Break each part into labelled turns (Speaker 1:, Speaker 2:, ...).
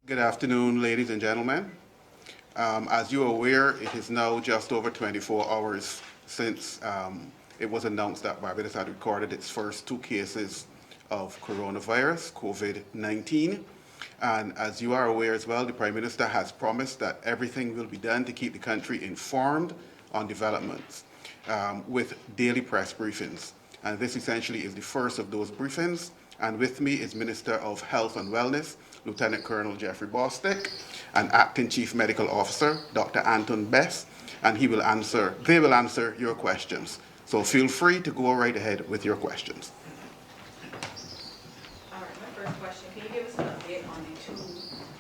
Speaker 1: Good afternoon, ladies and gentlemen. As you are aware, it is now just over 24 hours since it was announced that Barbados had recorded its first two cases of coronavirus, COVID-19. And as you are aware as well, the Prime Minister has promised that everything will be done to keep the country informed on developments with daily press briefings. And this essentially is the first of those briefings. And with me is Minister of Health and Wellness, Lieutenant Colonel Jeffrey Bostick, and Acting Chief Medical Officer, Dr. Anton Bess, and they will answer your questions. So feel free to go right ahead with your questions.
Speaker 2: All right, my first question, can you give us an update on the two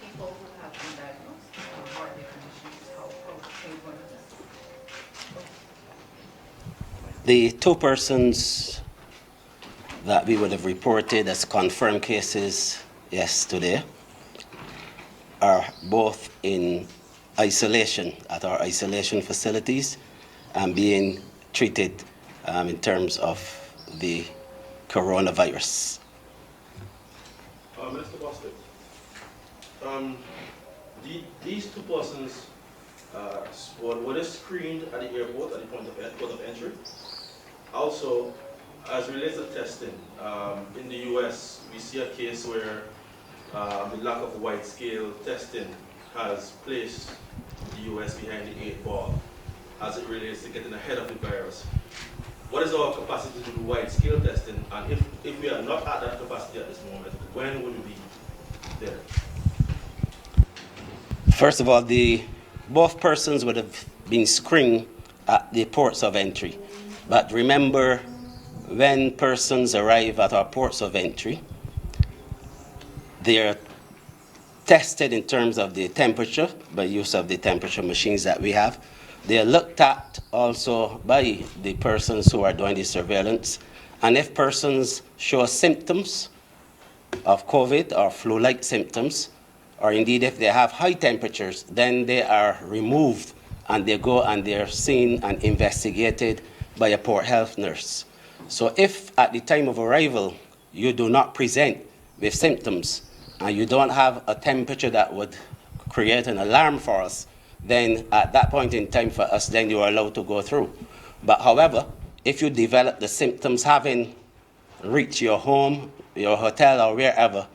Speaker 2: people who have been diagnosed or what are their conditions? How can you go into this?
Speaker 3: The two persons that we would have reported as confirmed cases yesterday are both in isolation at our isolation facilities and being treated in terms of the coronavirus.
Speaker 4: Mr. Boston, these two persons were they screened at the airport at the port of entry? Also, as relates to testing, in the US, we see a case where the lack of wide-scale testing has placed the US behind the eight ball as it relates to getting ahead of the virus. What is our capacity to do wide-scale testing? And if we are not at that capacity at this moment, when will we be there?
Speaker 3: First of all, both persons would have been screened at the ports of entry. But remember, when persons arrive at our ports of entry, they are tested in terms of the temperature by use of the temperature machines that we have. They are looked at also by the persons who are doing the surveillance. And if persons show symptoms of COVID or flu-like symptoms, or indeed if they have high temperatures, then they are removed and they go and they are seen and investigated by a port health nurse. So if at the time of arrival you do not present with symptoms and you don't have a temperature that would create an alarm for us, then at that point in time for us, then you are allowed to go through. But however, if you develop the symptoms having reached your home, your hotel or wherever,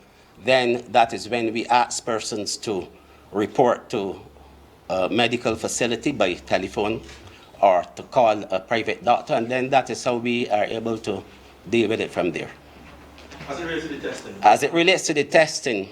Speaker 3: then that is when we ask persons to report to a medical facility by telephone or to call a private doctor, and then that is how we are able to deal with it from there.
Speaker 4: As it relates to the testing?
Speaker 3: As it relates to the testing,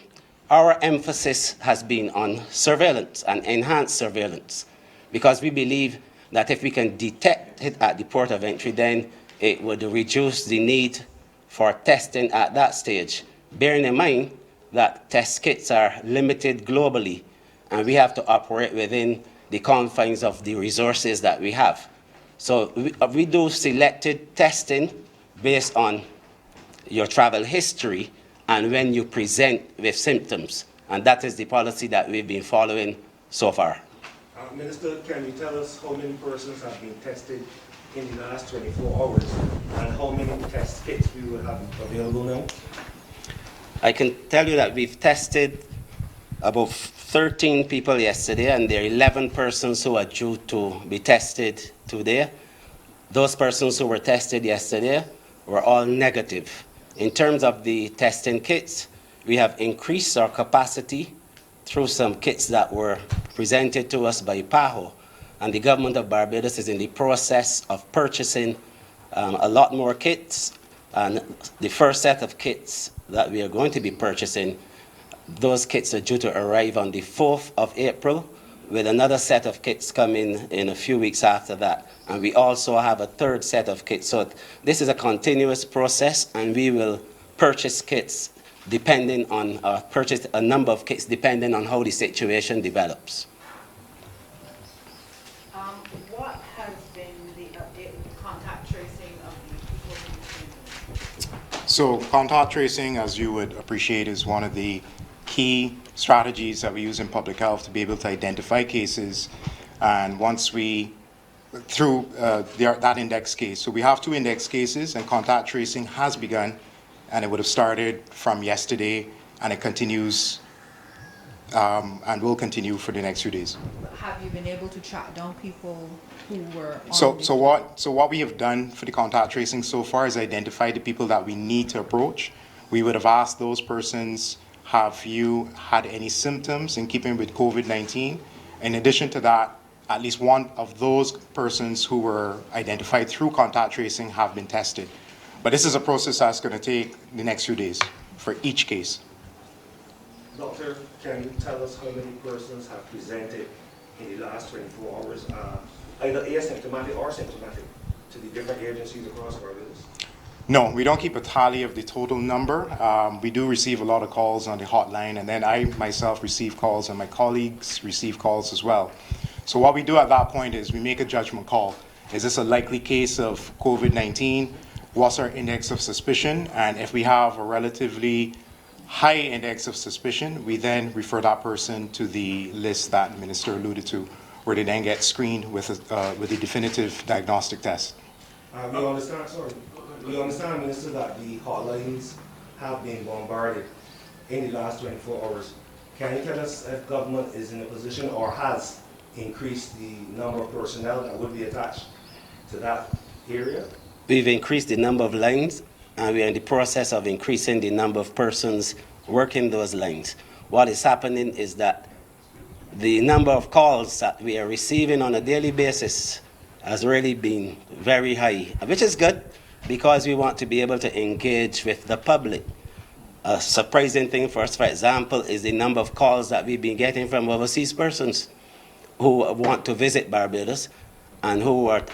Speaker 3: our emphasis has been on surveillance and enhanced surveillance, because we believe that if we can detect it at the port of entry, then it would reduce the need for testing at that stage, bearing in mind that test kits are limited globally, and we have to operate within the confines of the resources that we have. So we do selected testing based on your travel history and when you present with symptoms. And that is the policy that we've been following so far.
Speaker 5: Minister, can you tell us how many persons have been tested in the last 24 hours and how many test kits we will have available now?
Speaker 3: I can tell you that we've tested about 13 people yesterday, and there are 11 persons who are due to be tested today. Those persons who were tested yesterday were all negative. In terms of the testing kits, we have increased our capacity through some kits that were presented to us by PAHO, and the government of Barbados is in the process of purchasing a lot more kits, and the first set of kits that we are going to be purchasing, those kits are due to arrive on the 4th of April, with another set of kits coming in a few weeks after that. And we also have a third set of kits. So this is a continuous process, and we will purchase kits depending on, purchase a number of kits depending on how the situation develops.
Speaker 2: What has been the update with the contact tracing of the people who came?
Speaker 6: So contact tracing, as you would appreciate, is one of the key strategies that we use in public health to be able to identify cases. And once we, through that index case, so we have 2 index cases, and contact tracing has begun, and it would have started from yesterday, and it continues and will continue for the next few days.
Speaker 7: Have you been able to track down people who were on
Speaker 6: So,
Speaker 7: the-
Speaker 6: so what we have done for the contact tracing so far is identify the people that we need to approach. We would have asked those persons, have you had any symptoms in keeping with COVID-19? In addition to that, at least one of those persons who were identified through contact tracing have been tested. But this is a process that's going to take the next few days for each case.
Speaker 5: Doctor, can you tell us how many persons have presented in the last 24 hours, either asymptomatic or symptomatic, to the different agencies across Barbados?
Speaker 6: No, we don't keep a tally of the total number. We do receive a lot of calls on the hotline, and then I myself receive calls, and my colleagues receive calls as well. So what we do at that point is we make a judgment call. Is this a likely case of COVID-19? What's our index of suspicion? And if we have a relatively high index of suspicion, we then refer that person to the list that the minister alluded to, where they then get screened with a definitive diagnostic test.
Speaker 5: We understand, Minister, that the hotlines have been bombarded in the last 24 hours. Can you tell us if government is in a position or has increased the number of personnel that would be attached to that area?
Speaker 3: We've increased the number of lines, and we are in the process of increasing the number of persons working those lines. What is happening is that the number of calls that we are receiving on a daily basis has really been very high, which is good because we want to be able to engage with the public. A surprising thing for us, for example, is the number of calls that we've been getting from overseas persons who want to visit Barbados and who are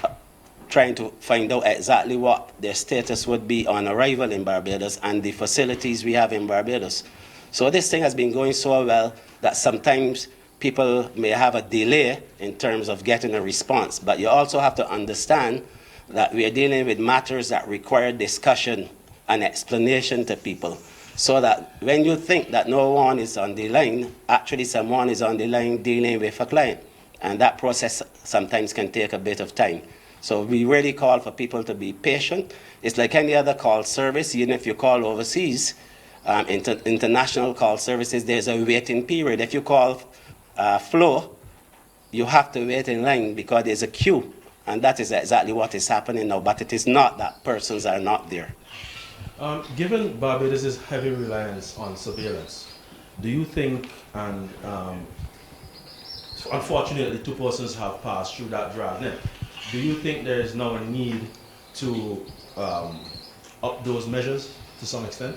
Speaker 3: trying to find out exactly what their status would be on arrival in Barbados and the facilities we have in Barbados. So this thing has been going so well that sometimes people may have a delay in terms of getting a response, but you also have to understand that we are dealing with matters that require discussion and explanation to people, so that when you think that no one is on the line, actually someone is on the line dealing with a client, and that process sometimes can take a bit of time. So we really call for people to be patient. It's like any other call service, even if you call overseas, international call services, there's a waiting period. If you call Flow, you have to wait in line because there's a queue, and that is exactly what is happening now, but it is not that persons are not there.
Speaker 4: Given Barbados' heavy reliance on surveillance, do you think, and unfortunately 2 persons have passed through that dragnet, do you think there is now a need to up those measures to some extent?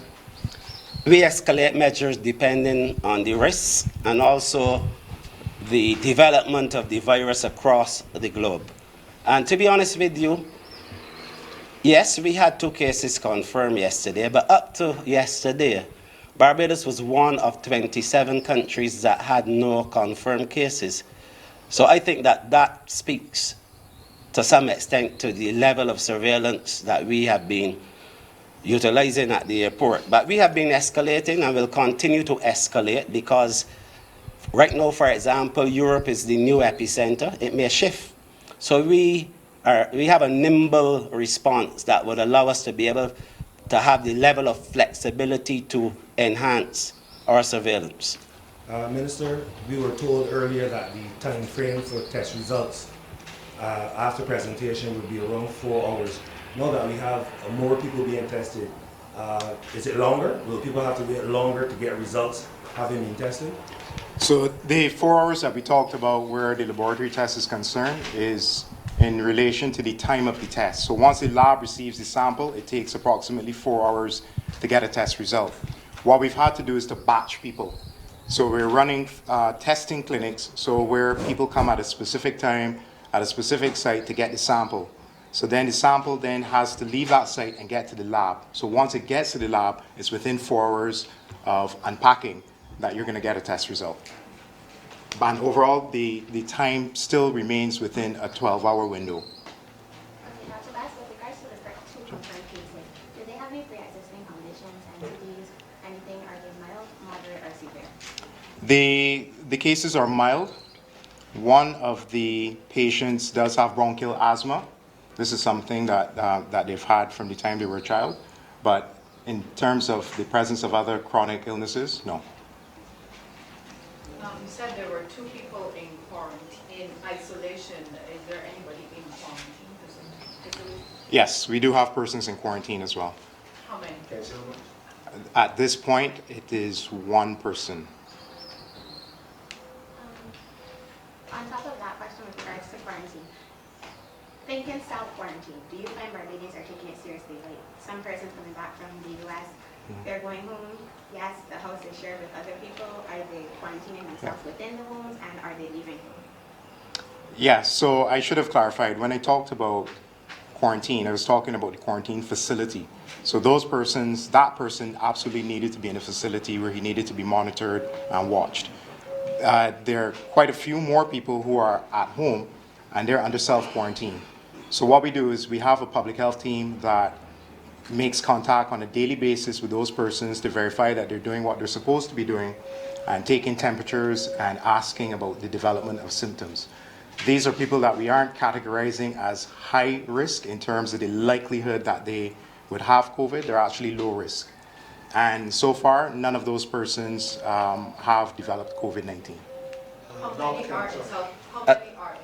Speaker 3: We escalate measures depending on the risks and also the development of the virus across the globe. And to be honest with you, yes, we had 2 cases confirmed yesterday, but up to yesterday, Barbados was one of 27 countries that had no confirmed cases. So I think that that speaks to some extent to the level of surveillance that we have been utilizing at the airport. But we have been escalating and will continue to escalate because right now, for example, Europe is the new epicenter. It may shift. So we have a nimble response that would allow us to be able to have the level of flexibility to enhance our surveillance.
Speaker 5: Minister, we were told earlier that the time frame for test results after presentation would be around 4 hours. Now that we have more people being tested, is it longer? Will people have to wait longer to get results having been tested?
Speaker 6: So the 4 hours that we talked about where the laboratory test is concerned is in relation to the time of the test. So once the lab receives the sample, it takes approximately 4 hours to get a test result. What we've had to do is to batch people. So we're running testing clinics, so where people come at a specific time, at a specific site to get the sample. So then the sample then has to leave that site and get to the lab. So once it gets to the lab, it's within 4 hours of unpacking that you're going to get a test result. But overall, the time still remains within a 12-hour window.
Speaker 8: Okay, Dr. Bass, with regards to the first 2 confirmed cases, do they have any pre-existing conditions and disease, anything, are they mild, moderate, or severe?
Speaker 6: The cases are mild. One of the patients does have bronchial asthma. This is something that they've had from the time they were a child. But in terms of the presence of other chronic illnesses, no.
Speaker 2: You said there were 2 people in quarantine, in isolation. Is there anybody in quarantine?
Speaker 6: Yes, we do have persons in quarantine as well.
Speaker 2: How many?
Speaker 6: At this point, it is 1 person.
Speaker 8: On top of that question with regards to quarantine, thinking self-quarantine, do you find Barbadians are taking it seriously? Like some persons coming back from the U.S., they're going home, yes, the house is shared with other people. Are they quarantining themselves within the homes, and are they leaving home?
Speaker 6: Yes, so I should have clarified. When I talked about quarantine, I was talking about the quarantine facility. So those persons, that person absolutely needed to be in a facility where he needed to be monitored and watched. There are quite a few more people who are at home and they're under self-quarantine. So what we do is we have a public health team that makes contact on a daily basis with those persons to verify that they're doing what they're supposed to be doing and taking temperatures and asking about the development of symptoms. These are people that we aren't categorizing as high risk in terms of the likelihood that they would have COVID. They're actually low risk. And so far, none of those persons have developed COVID-19.
Speaker 2: How many are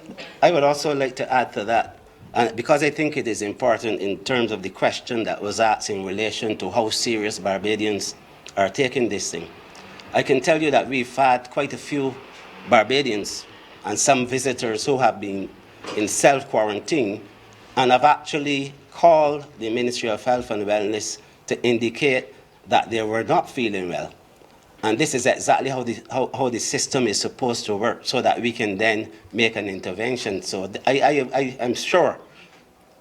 Speaker 2: in?
Speaker 3: I would also like to add to that, and because I think it is important in terms of the question that was asked in relation to how serious Barbadians are taking this thing. I can tell you that we've had quite a few Barbadians and some visitors who have been in self-quarantine and have actually called the Ministry of Health and Wellness to indicate that they were not feeling well. And this is exactly how the system is supposed to work, so that we can then make an intervention. So I am sure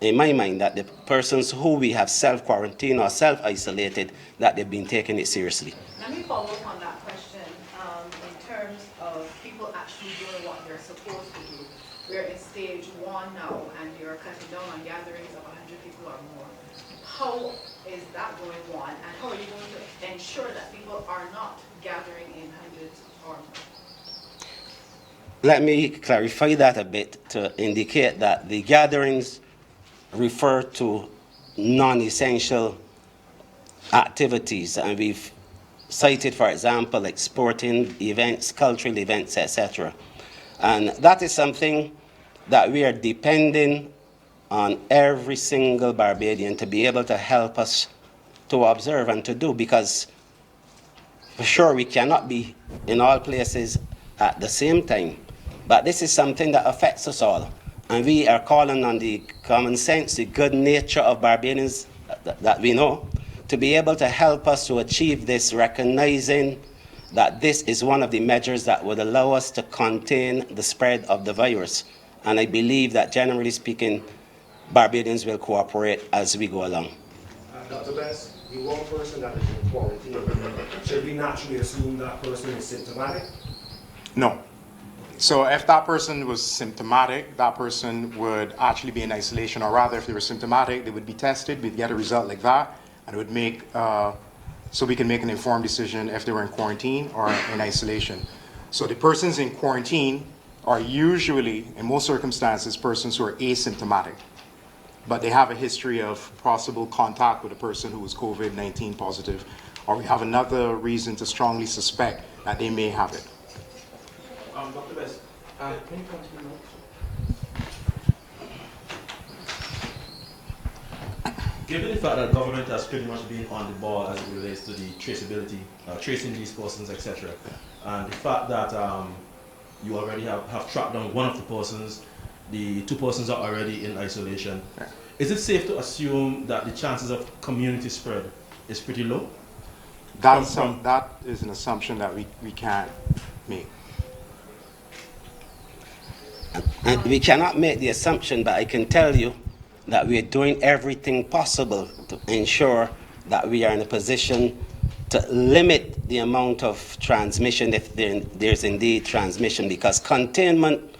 Speaker 3: in my mind that the persons who we have self-quarantined or self-isolated, that they've been taking it seriously.
Speaker 2: Let me follow up on that question in terms of people actually doing what they're supposed to do. We're in stage 1 now, and you're cutting down on gatherings of 100 people or more. How is that going on, and how are you going to ensure that people are not gathering in hundreds or more?
Speaker 3: Let me clarify that a bit to indicate that the gatherings refer to non-essential activities, and we've cited, for example, like sporting events, cultural events, etc. And that is something that we are depending on every single Barbadian to be able to help us to observe and to do, because for sure we cannot be in all places at the same time. But this is something that affects us all. And we are calling on the common sense, the good nature of Barbadians that we know, to be able to help us to achieve this, recognizing that this is one of the measures that would allow us to contain the spread of the virus. And I believe that, generally speaking, Barbadians will cooperate as we go along.
Speaker 5: Dr. Bess, the one person that is in quarantine, should we naturally assume that person is symptomatic?
Speaker 6: No. So if that person was symptomatic, that person would actually be in isolation, or rather if they were symptomatic, they would be tested, we'd get a result like that, and it would make, so we can make an informed decision if they were in quarantine or in isolation. So the persons in quarantine are usually, in most circumstances, persons who are asymptomatic, but they have a history of possible contact with a person who was COVID-19 positive, or we have another reason to strongly suspect that they may have it.
Speaker 4: Dr. Best, can you continue now? Given the fact that government has pretty much been on the ball as it relates to the traceability, tracing these persons, etc., and the fact that you already have tracked down one of the persons, the 2 persons are already in isolation, is it safe to assume that the chances of community spread is pretty low?
Speaker 6: That is an assumption that we can't make.
Speaker 3: And we cannot make the assumption, but I can tell you that we are doing everything possible to ensure that we are in a position to limit the amount of transmission if there's indeed transmission, because containment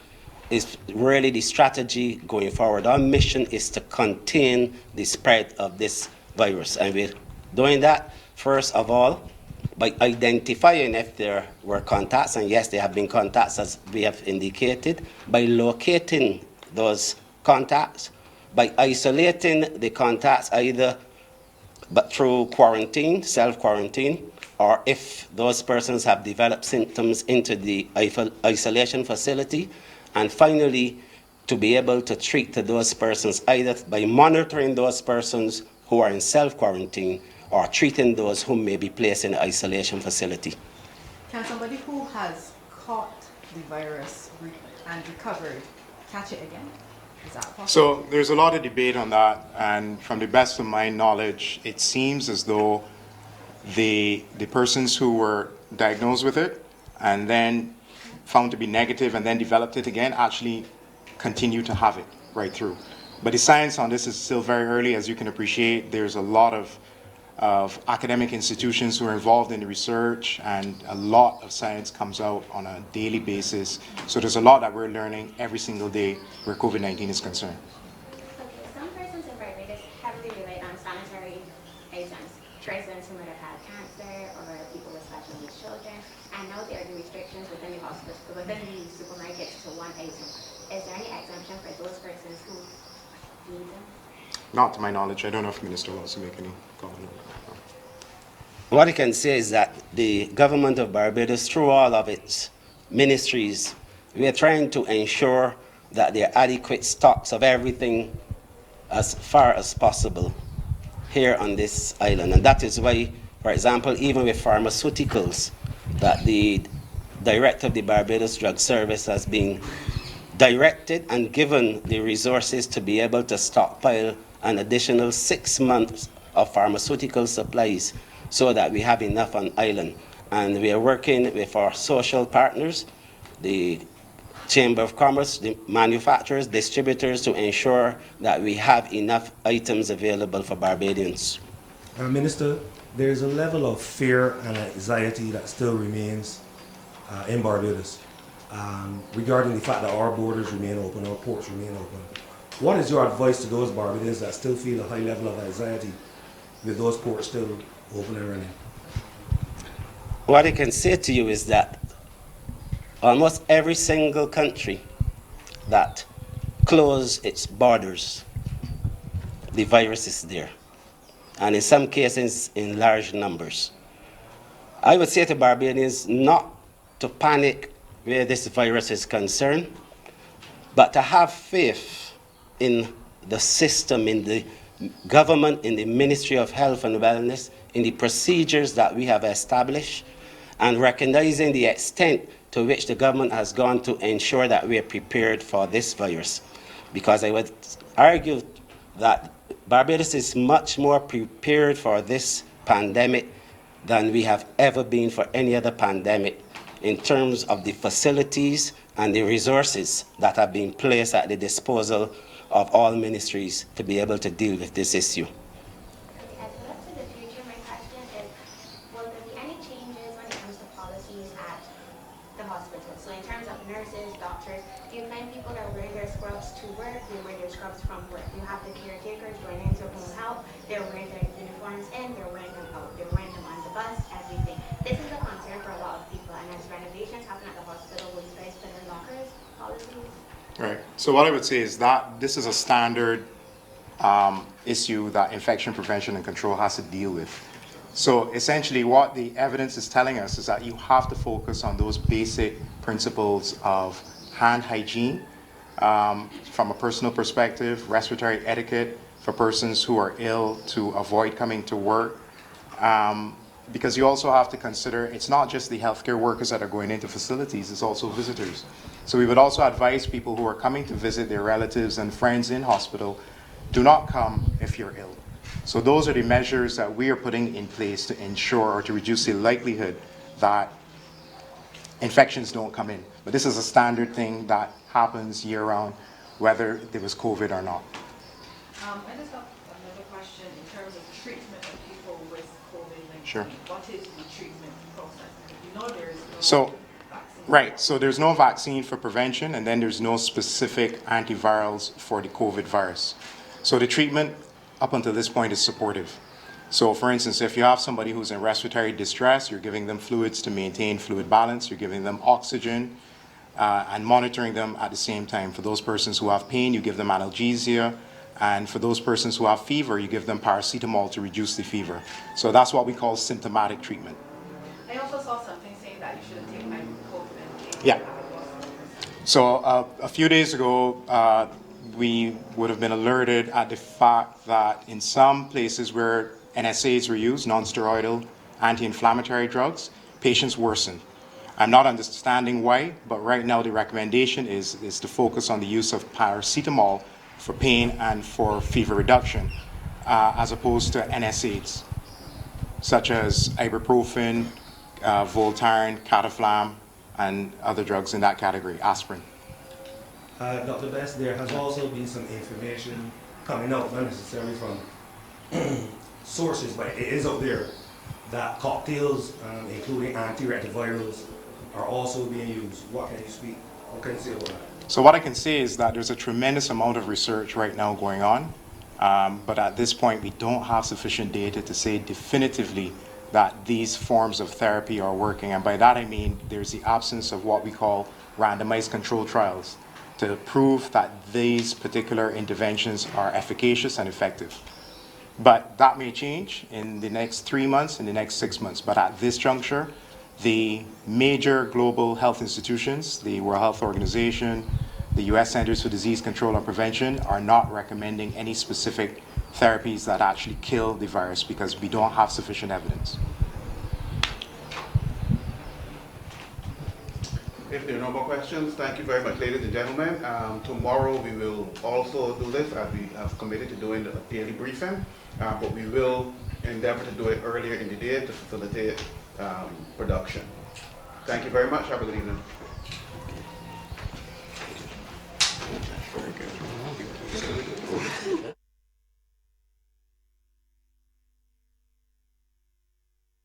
Speaker 3: is really the strategy going forward. Our mission is to contain the spread of this virus, and we're doing that, first of all, by identifying if there were contacts, and yes, there have been contacts as we have indicated, by locating those contacts, by isolating the contacts either but through quarantine, self-quarantine, or if those persons have developed symptoms, into the isolation facility, and finally to be able to treat those persons either by monitoring those persons who are in self-quarantine or treating those who may be placed in an isolation facility.
Speaker 7: Can somebody who has caught the virus and recovered catch it again? Is that possible?
Speaker 6: So there's a lot of debate on that, and from the best of my knowledge, it seems as though the persons who were diagnosed with it and then found to be negative and then developed it again actually continue to have it right through. But the science on this is still very early. As you can appreciate, there's a lot of academic institutions who are involved in the research, and a lot of science comes out on a daily basis. So there's a lot that we're learning every single day where COVID-19 is concerned.
Speaker 8: Okay, some persons in Barbados heavily rely on sanitary items. Persons who might have had cancer or people with special needs children, and now there are the restrictions within the hospital, within the supermarkets to one item. Is there any exemption for those persons who need them?
Speaker 6: Not to my knowledge. I don't know if the Minister wants to make any comment on that.
Speaker 3: What I can say is that the government of Barbados, through all of its ministries, we are trying to ensure that there are adequate stocks of everything as far as possible here on this island. And that is why, for example, even with pharmaceuticals, that the director of the Barbados Drug Service has been directed and given the resources to be able to stockpile an additional 6 months of pharmaceutical supplies so that we have enough on island. And we are working with our social partners, the Chamber of Commerce, the manufacturers, distributors, to ensure that we have enough items available for Barbadians.
Speaker 5: Minister, there's a level of fear and anxiety that still remains in Barbados regarding the fact that our borders remain open, our ports remain open. What is your advice to those Barbadians that still feel a high level of anxiety with those ports still open and running?
Speaker 3: What I can say to you is that almost every single country that closed its borders, the virus is there, and in some cases in large numbers. I would say to Barbadians not to panic where this virus is concerned, but to have faith in the system, in the government, in the Ministry of Health and Wellness, in the procedures that we have established, and recognizing the extent to which the government has gone to ensure that we are prepared for this virus. Because I would argue that Barbados is much more prepared for this pandemic than we have ever been for any other pandemic, in terms of the facilities and the resources that have been placed at the disposal of all ministries to be able to deal with this issue.
Speaker 8: As we look to the future, my question is, will there be any changes when it comes to policies at the hospital? So in terms of nurses, doctors, do you find people are wearing their scrubs to work, they wear their scrubs from work? You have the caretakers going into home health, they're wearing their uniforms in, they're wearing them out, they're wearing them on the bus, everything. This is a concern for a lot of people, and as renovations happen at the hospital, will you guys put in lockers, policies?
Speaker 6: Right. So what I would say is that this is a standard issue that infection prevention and control has to deal with. So essentially what the evidence is telling us is that you have to focus on those basic principles of hand hygiene from a personal perspective, respiratory etiquette for persons who are ill to avoid coming to work. Because you also have to consider it's not just the healthcare workers that are going into facilities, it's also visitors. So we would also advise people who are coming to visit their relatives and friends in hospital, do not come if you're ill. So those are the measures that we are putting in place to ensure or to reduce the likelihood that infections don't come in. But this is a standard thing that happens year round, whether there was COVID or not.
Speaker 2: I just have another question in terms of treatment of people with COVID-19.
Speaker 6: Sure.
Speaker 2: What is the treatment process? You know there is no
Speaker 6: So,
Speaker 2: vaccine.
Speaker 6: right, so there's no vaccine for prevention, and then there's no specific antivirals for the COVID virus. So the treatment up until this point is supportive. So for instance, if you have somebody who's in respiratory distress, you're giving them fluids to maintain fluid balance, you're giving them oxygen, and monitoring them at the same time. For those persons who have pain, you give them analgesia, and for those persons who have fever, you give them paracetamol to reduce the fever. So that's what we call symptomatic treatment.
Speaker 2: I also saw something saying that you shouldn't take ibuprofen.
Speaker 6: Yeah. So a few days ago, we would have been alerted at the fact that in some places where NSAIDs were used, non-steroidal anti-inflammatory drugs, patients worsen. I'm not understanding why, but right now the recommendation is to focus on the use of paracetamol for pain and for fever reduction, as opposed to NSAIDs, such as ibuprofen, Voltaren, Cataflam, and other drugs in that category, aspirin.
Speaker 5: Dr. Best, there has also been some information coming out, not necessarily from sources, but it is out there, that cocktails, including antiretrovirals, are also being used. What can you speak? What can you say about that?
Speaker 6: So what I can say is that there's a tremendous amount of research right now going on, but at this point we don't have sufficient data to say definitively that these forms of therapy are working. And by that I mean there's the absence of what we call randomized controlled trials to prove that these particular interventions are efficacious and effective. But that may change in the next 3 months, in the next 6 months. But at this juncture, the major global health institutions, the World Health Organization, the US Centers for Disease Control and Prevention, are not recommending any specific therapies that actually kill the virus because we don't have sufficient evidence.
Speaker 1: If there are no more questions, thank you very much, ladies and gentlemen. Tomorrow we will also do this, as we have committed to doing a daily briefing, but we will endeavor to do it earlier in the day to facilitate production. Thank you very much. Have a good evening.
Speaker 3: Very good.